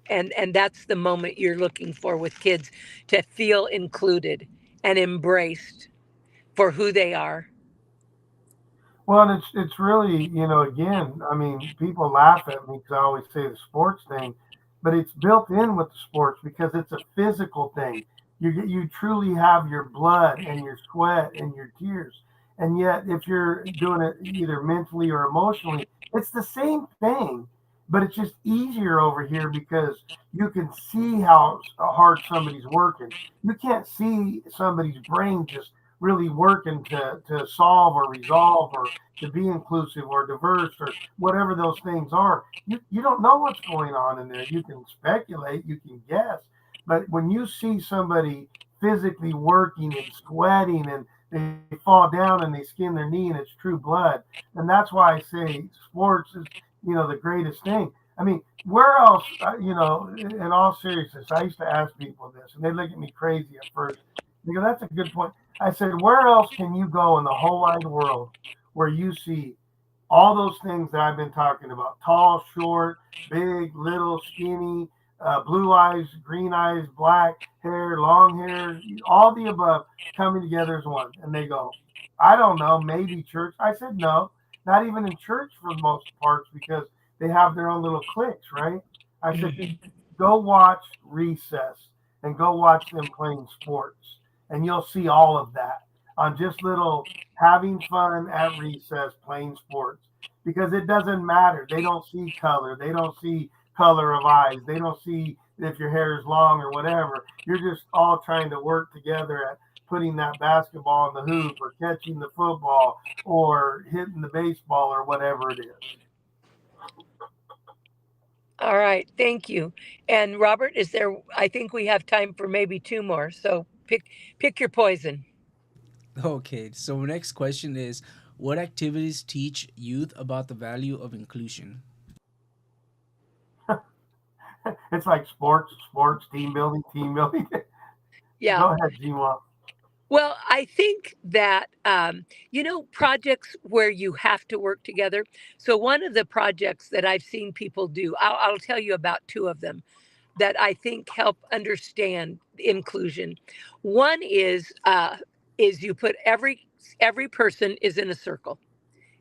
And that's the moment you're looking for with kids, to feel included and embraced for who they are. Well, and it's really, again, I mean, people laugh at me because I always say the sports thing, but it's built in with the sports because it's a physical thing. You truly have your blood and your sweat and your tears, and yet if you're doing it either mentally or emotionally, it's the same thing, but it's just easier over here because you can see how hard somebody's working. You can't see somebody's brain just really working to solve or resolve or to be inclusive or diverse or whatever those things are. You don't know what's going on in there. You can speculate, you can guess, but when you see somebody physically working and sweating and they fall down and they skin their knee and it's true blood, and that's why I say sports is the greatest thing. I mean, where else? In all seriousness, I used to ask people this, and they look at me crazy at first. They go, "That's a good point." I said, "Where else can you go in the whole wide world where you see all those things that I've been talking about: tall, short, big, little, skinny, blue eyes, black hair, long hair, all the above coming together as one?" And they go, "I don't know, maybe church." I said, "No, not even in church for the most parts because they have their own little cliques, right?" I said, Mhm. "Go watch Recess and go watch them playing sports, and you'll see all of that on just little having fun at recess playing sports because it doesn't matter. They don't see color. They don't see color of eyes. They don't see if your hair is long or whatever. You're just all trying to work together at putting that basketball in the hoop or catching the football or hitting the baseball or whatever it is." All right, thank you. And Robert, is there? I think we have time for maybe two more. So pick your poison. Okay, so next question is, what activities teach youth about the value of inclusion? It's like sports, team building, team building. Yeah. Go ahead, Gma. Well, I think that, projects where you have to work together. So, one of the projects that I've seen people do, I'll tell you about two of them that I think help understand inclusion. One is you put every person is in a circle,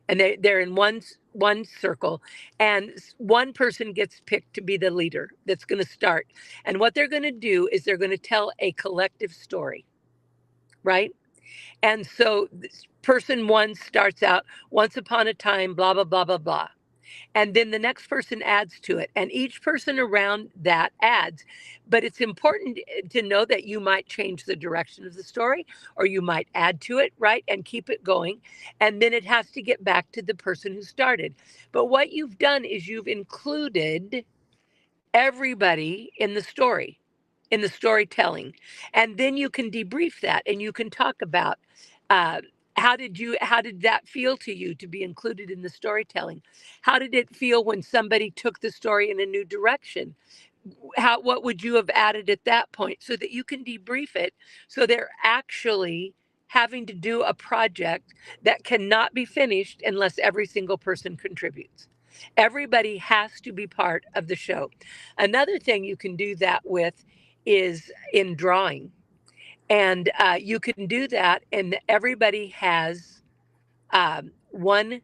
and they're in one circle, and one person gets picked to be the leader that's going to start. And what they're going to do is they're going to tell a collective story, right? And so person one starts out, once upon a time, blah, blah, blah, blah, blah. And then the next person adds to it. And each person around that adds. But it's important to know that you might change the direction of the story, or you might add to it, right? And keep it going. And then it has to get back to the person who started. But what you've done is you've included everybody in the story, in the storytelling. And then you can debrief that and you can talk about uh, how did that feel to you to be included in the storytelling? How did it feel when somebody took the story in a new direction? What would you have added at that point, so that you can debrief it, so they're actually having to do a project that cannot be finished unless every single person contributes. Everybody has to be part of the show. Another thing you can do that with is in drawing. And you can do that, and everybody has one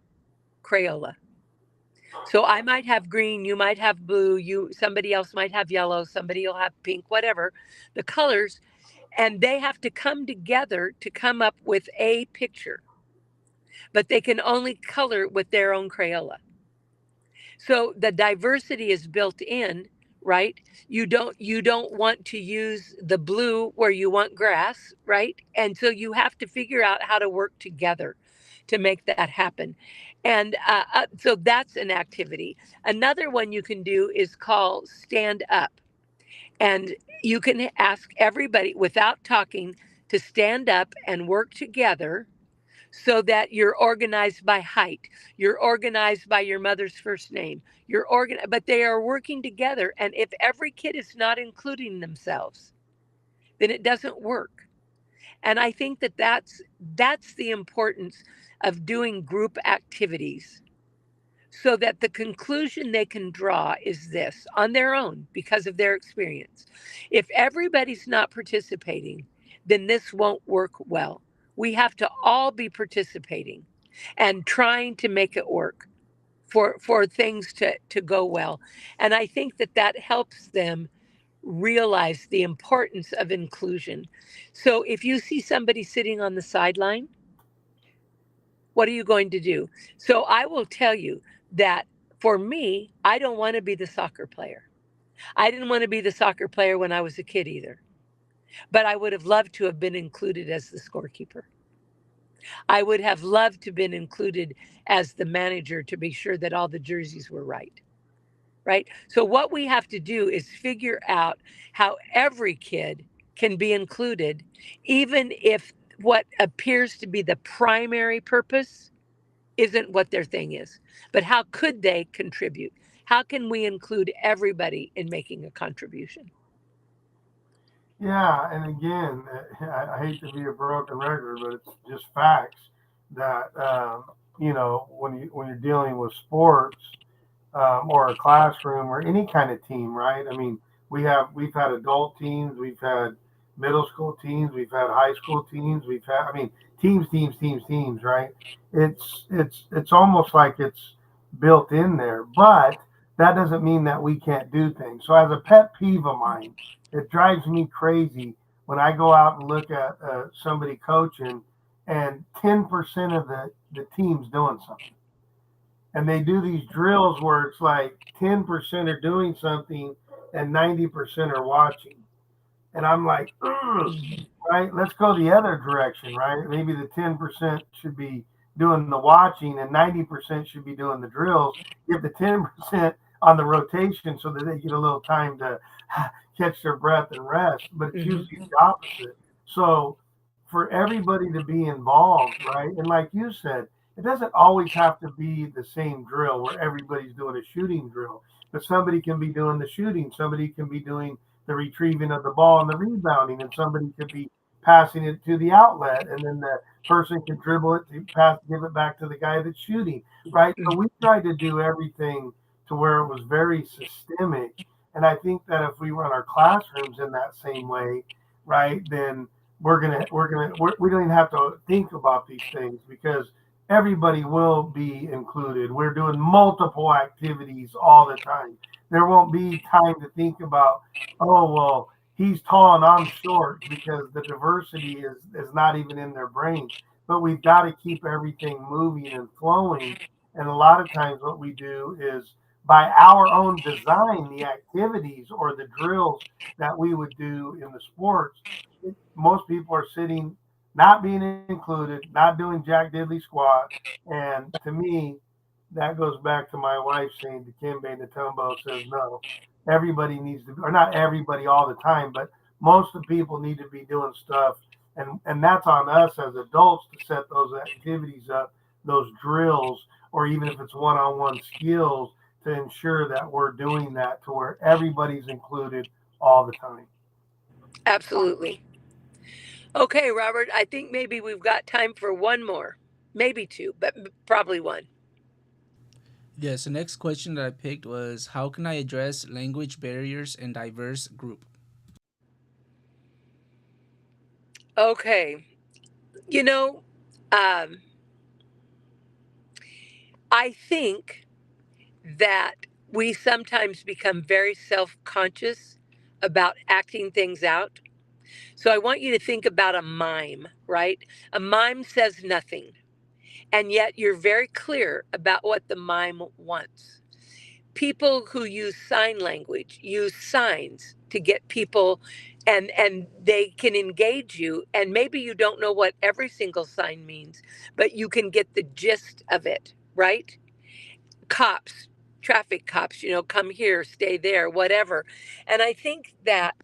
Crayola. So I might have green, you might have blue, somebody else might have yellow, somebody will have pink, whatever, the colors, and they have to come together to come up with a picture. But they can only color with their own Crayola. So the diversity is built in, right? You don't want to use the blue where you want grass, right? And so you have to figure out how to work together to make that happen. And so that's an activity. Another one you can do is call Stand Up. And you can ask everybody without talking to stand up and work together, so that you're organized by height, you're organized by your mother's first name, but they are working together. And if every kid is not including themselves, then it doesn't work. And I think that that's the importance of doing group activities, so that the conclusion they can draw is this on their own because of their experience. If everybody's not participating, then this won't work well. We have to all be participating and trying to make it work for things to go well. And I think that helps them realize the importance of inclusion. So if you see somebody sitting on the sideline, what are you going to do? So I will tell you that for me, I don't want to be the soccer player. I didn't want to be the soccer player when I was a kid either, but I would have loved to have been included as the scorekeeper. I would have loved to have been included as the manager to be sure that all the jerseys were right. Right? So what we have to do is figure out how every kid can be included, even if what appears to be the primary purpose isn't what their thing is. But how could they contribute? How can we include everybody in making a contribution? Yeah, and again, I hate to be a broken record, but it's just facts that when you're dealing with sports, or a classroom or any kind of team, right? I mean, we've had adult teams, we've had middle school teams, we've had high school teams, we've had, I mean, teams, right? It's almost like it's built in there, but that doesn't mean that we can't do things. So as a pet peeve of mine, it drives me crazy when I go out and look at somebody coaching and 10% of the team's doing something, and they do these drills where it's like 10% are doing something and 90% are watching. And I'm like, right, let's go the other direction, right? Maybe the 10% should be doing the watching and 90% should be doing the drills. Give the 10% on the rotation so that they get a little time to catch their breath and rest. But it's usually the opposite. So for everybody to be involved, right? And like you said, it doesn't always have to be the same drill where everybody's doing a shooting drill, but somebody can be doing the shooting, somebody can be doing the retrieving of the ball and the rebounding, and somebody could be passing it to the outlet, and then the person can dribble it to pass, give it back to the guy that's shooting, right? So we tried to do everything to where it was very systemic, and I think that if we run our classrooms in that same way, right, then we don't even have to think about these things because everybody will be included. We're doing multiple activities all the time. There won't be time to think about, oh, well, he's tall and I'm short because the diversity is not even in their brains. But we've got to keep everything moving and flowing. And a lot of times, what we do is by our own design, the activities or the drills that we would do in the sports, most people are sitting, not being included, not doing jack diddly squat. And to me, that goes back to my wife saying to Kimbe Natumbo says no. Everybody needs to, or not everybody all the time, but most of the people need to be doing stuff, and that's on us as adults to set those activities up, those drills, or even if it's one-on-one skills to ensure that we're doing that to where everybody's included all the time. Absolutely. Okay, Robert, I think maybe we've got time for one more, maybe two, but probably one. Yes, the next question that I picked was how can I address language barriers in diverse group? Okay. You know, um, I think that we sometimes become very self conscious about acting things out. So I want you to think about a mime, right? A mime says nothing, and yet you're very clear about what the mime wants. People who use sign language use signs to get people, and they can engage you, and maybe you don't know what every single sign means, but you can get the gist of it, right? Cops, traffic cops, come here, stay there, whatever. And I think that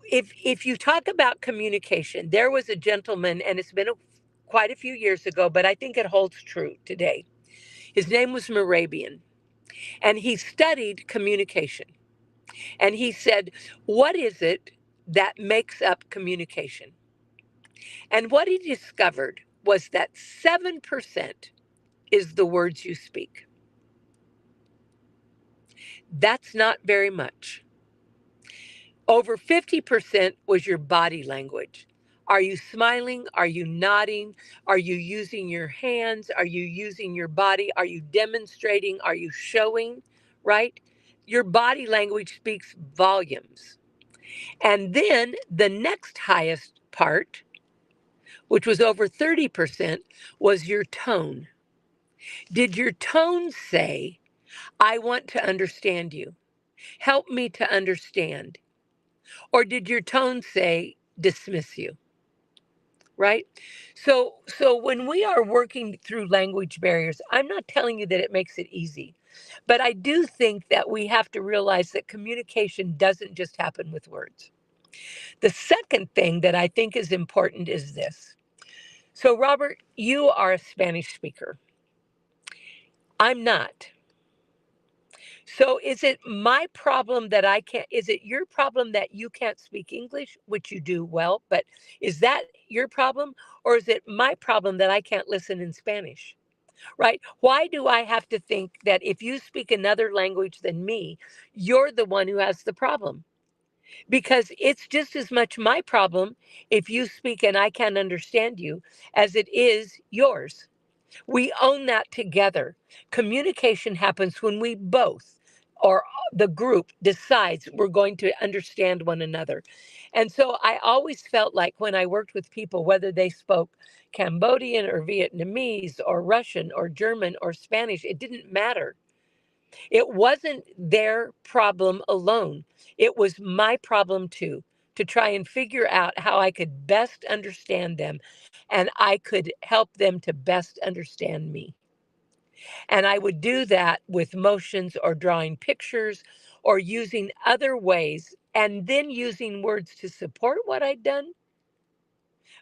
if you talk about communication, there was a gentleman, and it's been quite a few years ago, but I think it holds true today. His name was Morabian, and he studied communication. And he said, what is it that makes up communication? And what he discovered was that 7% is the words you speak. That's not very much. Over 50% was your body language. Are you smiling? Are you nodding? Are you using your hands? Are you using your body? Are you demonstrating? Are you showing? Right? Your body language speaks volumes. And then the next highest part, which was over 30%, was your tone. Did your tone say, I want to understand you? Help me to understand. Or did your tone say, dismiss you? Right? So when we are working through language barriers, I'm not telling you that it makes it easy. But I do think that we have to realize that communication doesn't just happen with words. The second thing that I think is important is this. So, Robert, you are a Spanish speaker. I'm not. So, is it my problem that I can't? Is it your problem that you can't speak English, which you do well? But is that your problem? Or is it my problem that I can't listen in Spanish? Right? Why do I have to think that if you speak another language than me, you're the one who has the problem? Because it's just as much my problem if you speak and I can't understand you as it is yours. We own that together. Communication happens when we both, or the group, decides we're going to understand one another. And so I always felt like when I worked with people, whether they spoke Cambodian or Vietnamese or Russian or German or Spanish, it didn't matter. It wasn't their problem alone. It was my problem too, to try and figure out how I could best understand them and I could help them to best understand me. And I would do that with motions or drawing pictures or using other ways and then using words to support what I'd done,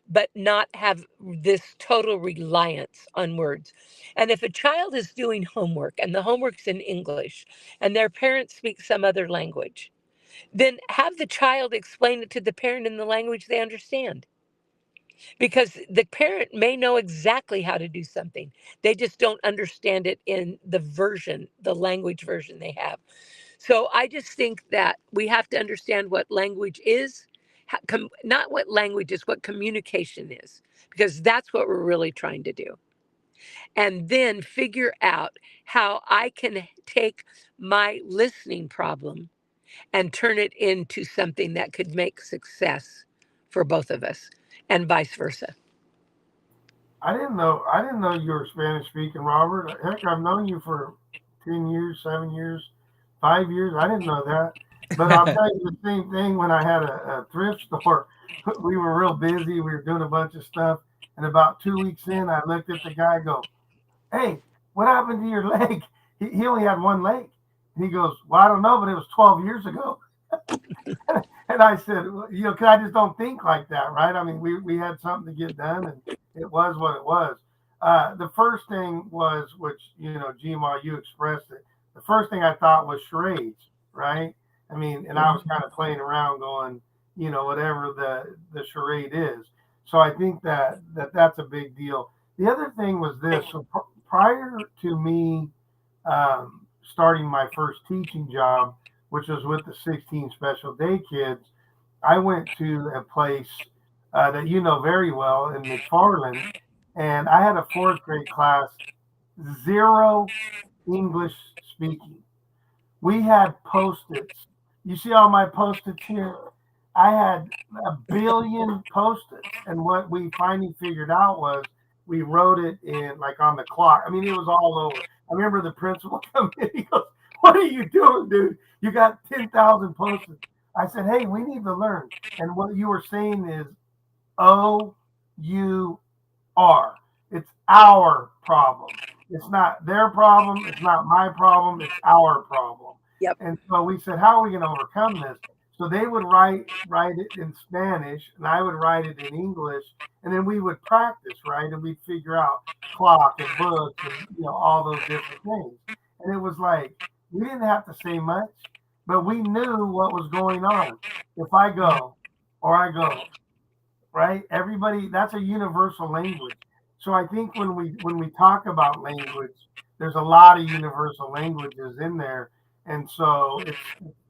but not have this total reliance on words. And if a child is doing homework and the homework's in English and their parents speak some other language, then have the child explain it to the parent in the language they understand. Because the parent may know exactly how to do something, they just don't understand it in the language version they have. So I just think that we have to understand what language is, not what language is, what communication is, because that's what we're really trying to do. And then figure out how I can take my listening problem and turn it into something that could make success for both of us and vice versa. I didn't know you were Spanish speaking, Robert. Heck, I've known you for 10 years, 7 years, 5 years. I didn't know that. But I'll tell you the same thing when I had a thrift store. We were real busy. We were doing a bunch of stuff. And about 2 weeks in, I looked at the guy and go, "Hey, what happened to your leg?" He only had one leg. And he goes, "Well, I don't know, but it was 12 years ago." And I said, well, cause I just don't think like that, right? I mean, we had something to get done and it was what it was. The first thing was, which, Gma, you expressed it. The first thing I thought was charades, right? I mean, and I was kind of playing around going, whatever the charade is. So I think that's a big deal. The other thing was this. So prior to me starting my first teaching job, which was with the 16 special day kids, I went to a place that you know very well in McFarland, and I had a fourth grade class, zero English speaking. We had post-its. You see all my post-its here? I had a billion post-its, and what we finally figured out was we wrote it in like on the clock. I mean, it was all over. I remember the principal coming in. He goes, "What are you doing, dude? You got 10,000 post-its." I said, "Hey, we need to learn." And what you were saying is OUR. It's our problem. It's not their problem. It's not my problem. It's our problem. Yep. And so we said, how are we going to overcome this? So they would write it in Spanish, and I would write it in English, and then we would practice, right? And we'd figure out clock and books and all those different things. And it was like we didn't have to say much, but we knew what was going on. If I go or I go, right? Everybody, that's a universal language. So I think when we talk about language, there's a lot of universal languages in there. And so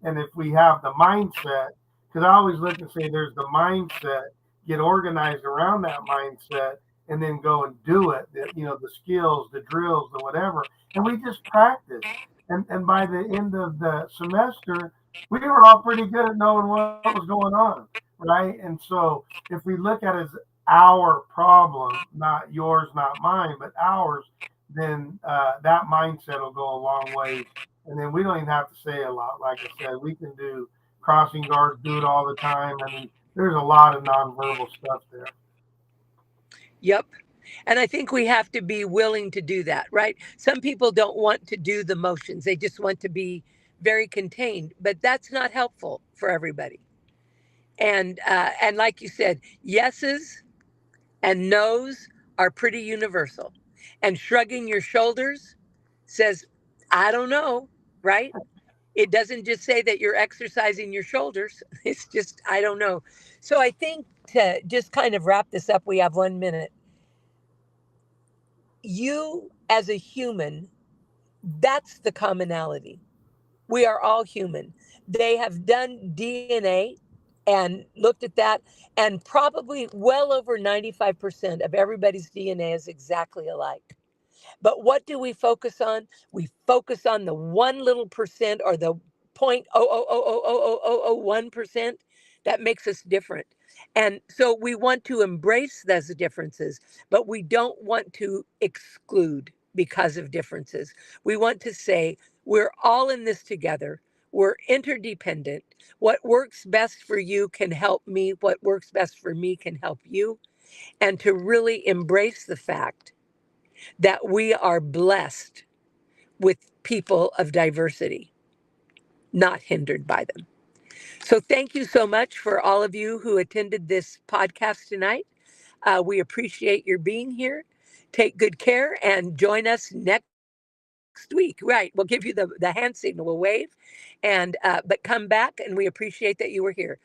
and if we have the mindset, because I always look and say there's the mindset, get organized around that mindset, and then go and do it. The skills, the drills, the whatever, and we just practice. And by the end of the semester, we were all pretty good at knowing what was going on, right? And so if we look at it as our problem, not yours, not mine, but ours, then that mindset will go a long way. And then we don't even have to say a lot. Like I said, we can do crossing guards, do it all the time. I mean, there's a lot of nonverbal stuff there. Yep. And I think we have to be willing to do that, right? Some people don't want to do the motions. They just want to be very contained, but that's not helpful for everybody. And like you said, yeses and no's are pretty universal. And shrugging your shoulders says, I don't know, right? It doesn't just say that you're exercising your shoulders. It's just, I don't know. So I think to just kind of wrap this up, we have 1 minute. You as a human, that's the commonality. We are all human. They have done DNA and looked at that, and probably well over 95% of everybody's DNA is exactly alike. But what do we focus on? We focus on the one little percent or the 0.0000001% that makes us different. And so we want to embrace those differences, but we don't want to exclude because of differences. We want to say, we're all in this together. We're interdependent. What works best for you can help me. What works best for me can help you. And to really embrace the fact that we are blessed with people of diversity, not hindered by them. So thank you so much for all of you who attended this podcast tonight. We appreciate your being here. Take good care and join us next week. Right, we'll give you the hand signal, we'll wave, and but come back, and we appreciate that you were here.